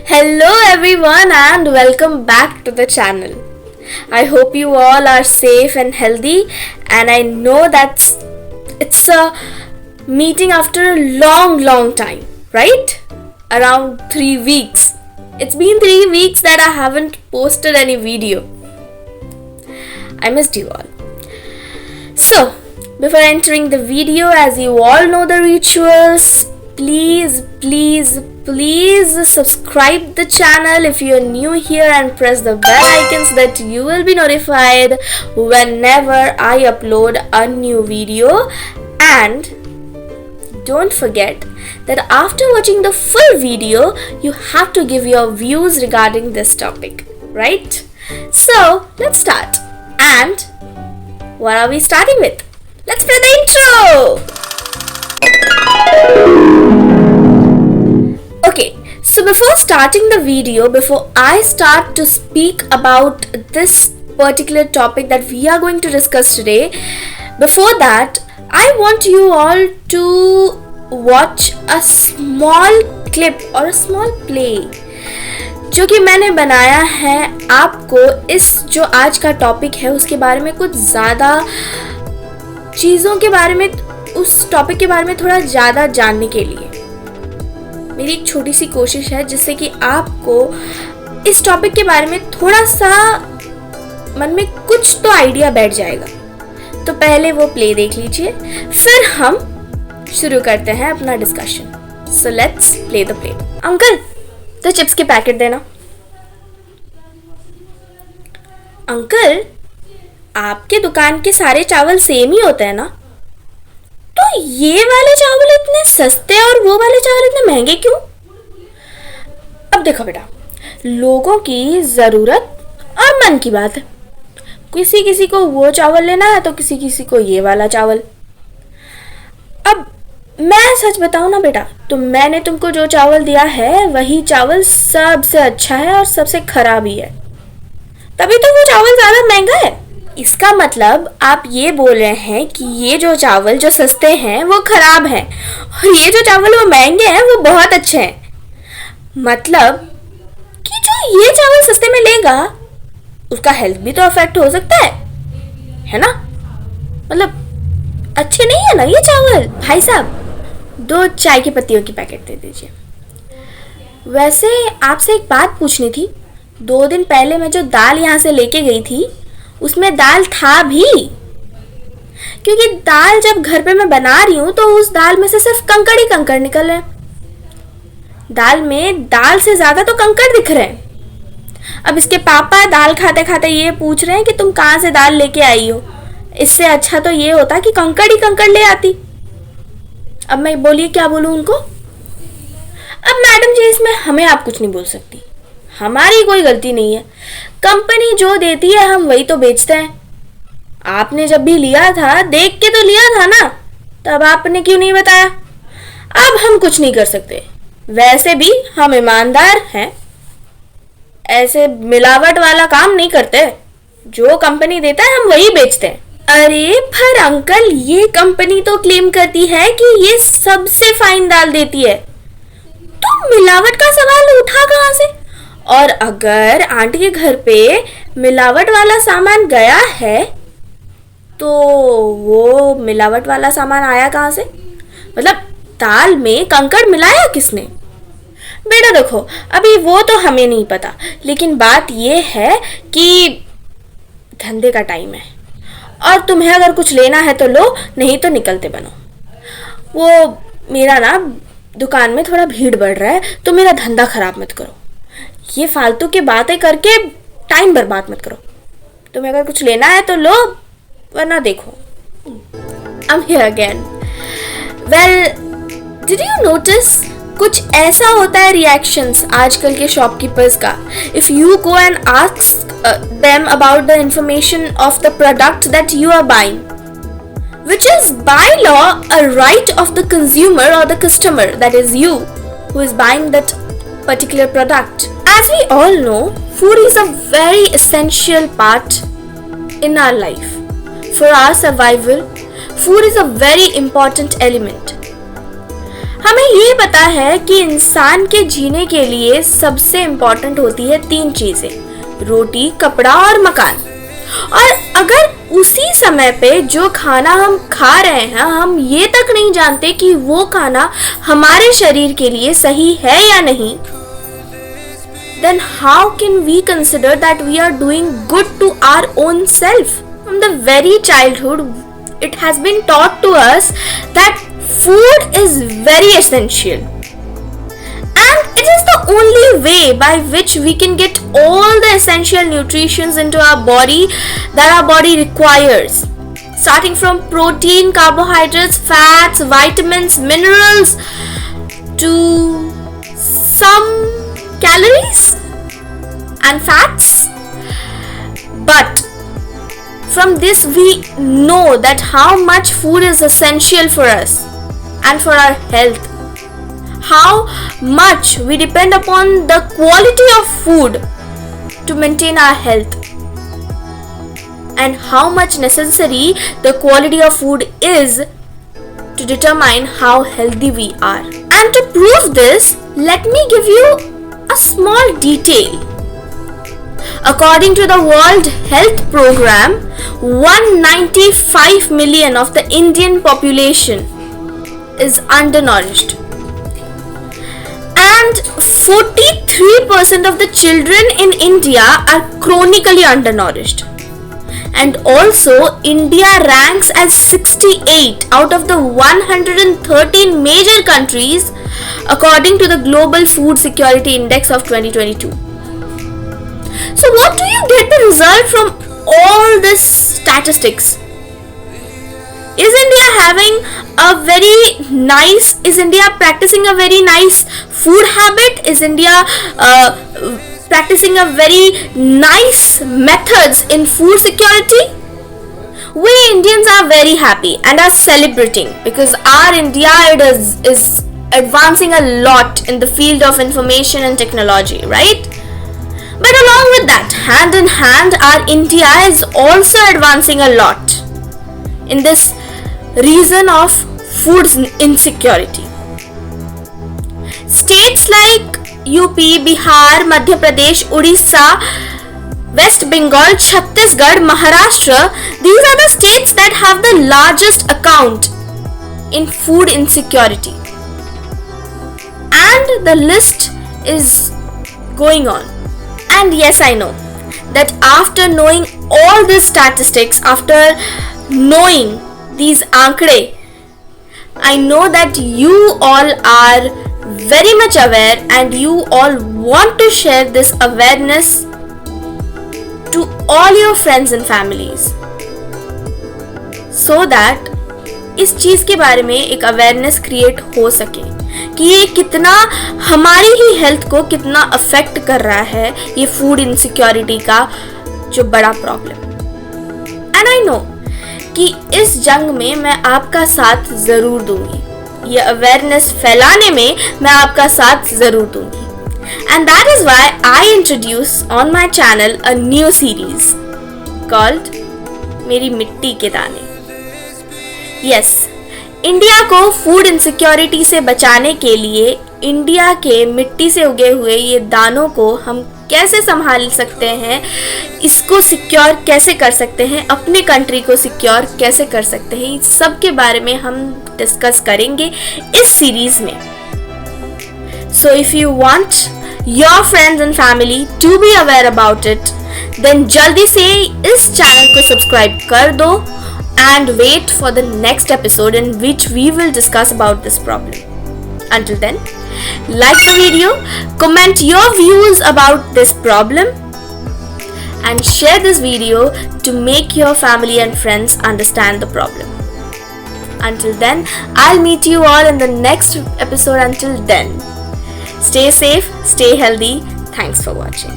Hello everyone and welcome back to the channel. I hope you all are safe and healthy, and I know that it's a meeting after a long time, right? Around 3 weeks. It's been 3 weeks that I haven't posted any video. I missed you all. So, before entering the video, as you all know the rituals, please subscribe the channel if you are new here and press the bell icons that you will be notified whenever I upload a new video. And don't forget that after watching the full video, you have to give your views regarding this topic, right? So let's start. And what are we starting with? Let's play the intro! Okay, so before starting the video, before I start to speak about this particular topic that we are going to discuss today, before that, I want you all to watch a small clip or a small play जो कि मैंने बनाया है आपको इस जो आज का टॉपिक है उसके बारे में कुछ ज़्यादा चीज़ों के बारे में, उस टॉपिक के बारे में थोड़ा ज़्यादा जानने के लिए मेरी एक छोटी सी कोशिश है जिससे कि आपको इस टॉपिक के बारे में थोड़ा सा मन में कुछ तो आइडिया बैठ जाएगा. तो पहले वो प्ले देख लीजिए, फिर हम शुरू करते हैं अपना discussion. So let's play the play. Uncle, तो चिप्स के पैकेट देना. अंकल, आपके दुकान के सारे चावल सेम ही होते हैं ना? तो ये वाले चावल इतने सस्ते और वो वाले चावल इतने महंगे क्यों? अब देखो बेटा, लोगों की ज़रूरत और मन की बात है. किसी किसी को वो चावल लेना है तो किसी किसी को ये वाला चावल. अब मैं सच बताऊं ना बेटा, तो मैंने तुमको जो चावल दिया है वही चावल सबसे अच्छा है और सबसे खराब ही है. तभी तो वो चावल ज़्यादा महंगा है. इसका मतलब आप ये बोल रहे हैं कि ये जो चावल जो सस्ते हैं वो खराब हैं और ये जो चावल वो महंगे हैं वो बहुत अच्छे हैं. मतलब कि जो ये चावल सस्ते में लेगा उसका हेल्थ भी तो अफेक्ट हो सकता है ना? मतलब अच्छे नहीं है ना ये चावल. भाई साहब, 2 चाय की पत्तियों की पैकेट दे दीजिए. वैसे आपसे एक बात पूछनी थी. 2 दिन पहले मैं जो दाल यहाँ से लेके गई थी उसमें दाल था भी, क्योंकि दाल जब घर पे मैं बना रही हूँ तो उस दाल में से सिर्फ कंकड़ ही कंकड़ निकल रहे हैं. दाल में दाल से ज्यादा तो कंकड़ दिख रहे हैं. अब इसके पापा दाल खाते खाते ये पूछ रहे हैं कि तुम कहाँ से दाल लेके आई हो. इससे अच्छा तो ये होता कि कंकड़ ही कंकड़ ले आती. अब मैं बोलिए क्या बोलूँ उनको? अब मैडम जी, इसमें हमें आप कुछ नहीं बोल सकती. हमारी कोई गलती नहीं है. कंपनी जो देती है हम वही तो बेचते हैं. आपने जब भी लिया था देख के तो लिया था ना, तब आपने क्यों नहीं बताया? अब हम कुछ नहीं कर सकते. वैसे भी हम ईमानदार हैं, ऐसे मिलावट वाला काम नहीं करते. जो कंपनी देता है हम वही बेचते हैं. अरे पर अंकल, ये कंपनी तो क्लेम करती है कि ये सबसे फाइन दाल देती है, तो मिलावट का सवाल उठा कहाँ से? और अगर आंटी के घर पे मिलावट वाला सामान गया है तो वो मिलावट वाला सामान आया कहाँ से? मतलब दाल में कंकड़ मिलाया किसने? बेटा देखो, अभी वो तो हमें नहीं पता, लेकिन बात ये है कि धंधे का टाइम है और तुम्हें अगर कुछ लेना है तो लो, नहीं तो निकलते बनो. वो मेरा ना दुकान में थोड़ा भीड़ बढ़ रहा है, तो मेरा धंधा खराब मत करो. ये फालतू की बातें करके टाइम बर्बाद मत करो. तुम्हें अगर कुछ लेना है तो लो, वरना देखो. I'm here again. Well, did you notice? कुछ ऐसा होता है रिएक्शंस आजकल के शॉपकीपर्स का. If you go and ask them about the information of the product that you are buying, which is by law a right of the consumer or the customer, that is you, who is buying that particular product. As we all know, food is a very essential part in our life. For our survival, food is a very important element. हमें ये पता है कि इंसान के जीने के लिए सबसे इम्पोर्टेंट होती है 3 चीजें, रोटी, कपड़ा और मकान। और अगर उसी समय पे जो खाना हम खा रहे हैं हम ये तक नहीं जानते कि वो खाना हमारे शरीर के लिए सही है या नहीं, then how can we consider that we are doing good to our own self? From the very childhood, it has been taught to us that food is very essential. And it is the only way by which we can get all the essential nutrients into our body that our body requires. Starting from protein, carbohydrates, fats, vitamins, minerals, to some calories and fats. But from this we know that how much food is essential for us and for our health, how much we depend upon the quality of food to maintain our health, and how much necessary the quality of food is to determine how healthy we are. And to prove this, let me give you a small detail. According to the World Health Program, 195 million of the Indian population is undernourished, and 43% of the children in India are chronically undernourished. And also India ranks as 68 out of the 113 major countries according to the Global Food Security Index of 2022. So what do you get the result from all this statistics? Is India practicing a very nice food habit? Is India practicing a very nice methods in food security? We Indians are very happy and are celebrating because our India is advancing a lot in the field of information and technology, right? But along with that, hand in hand, our India is also advancing a lot in this reason of food insecurity. States like UP, Bihar, Madhya Pradesh, Odisha, West Bengal, Chhattisgarh, Maharashtra, these are the states that have the largest account in food insecurity. And the list is going on. And yes, I know that after knowing all these statistics, after knowing these ankde, I know that you all are very much aware and you all want to share this awareness to all your friends and families, so that इस चीज के बारे में एक awareness create हो सके कि ये कितना हमारी ही हेल्थ को कितना अफेक्ट कर रहा है, ये फूड इनसिक्योरिटी का जो बड़ा प्रॉब्लम। एंड आई नो कि इस जंग में मैं आपका साथ जरूर दूंगी, ये अवेयरनेस फैलाने में मैं आपका साथ जरूर दूंगी। And that is why I introduce on my channel a new series called मेरी मिट्टी के दाने। Yes, इंडिया को फूड इनसिक्योरिटी से बचाने के लिए इंडिया के मिट्टी से उगे हुए ये दानों को हम कैसे संभाल सकते हैं, इसको सिक्योर कैसे कर सकते हैं, अपने कंट्री को सिक्योर कैसे कर सकते हैं, इस सब के बारे में हम डिस्कस करेंगे इस सीरीज में। So if you want your friends and family to be aware about it, then जल्दी से इस चैनल को सब्सक्राइब कर दो and wait for the next episode in which we will discuss about this problem. Until then, like the video, comment your views about this problem and share this video to make your family and friends understand the problem. Until then, I'll meet you all in the next episode. Until then, stay safe, stay healthy. Thanks for watching.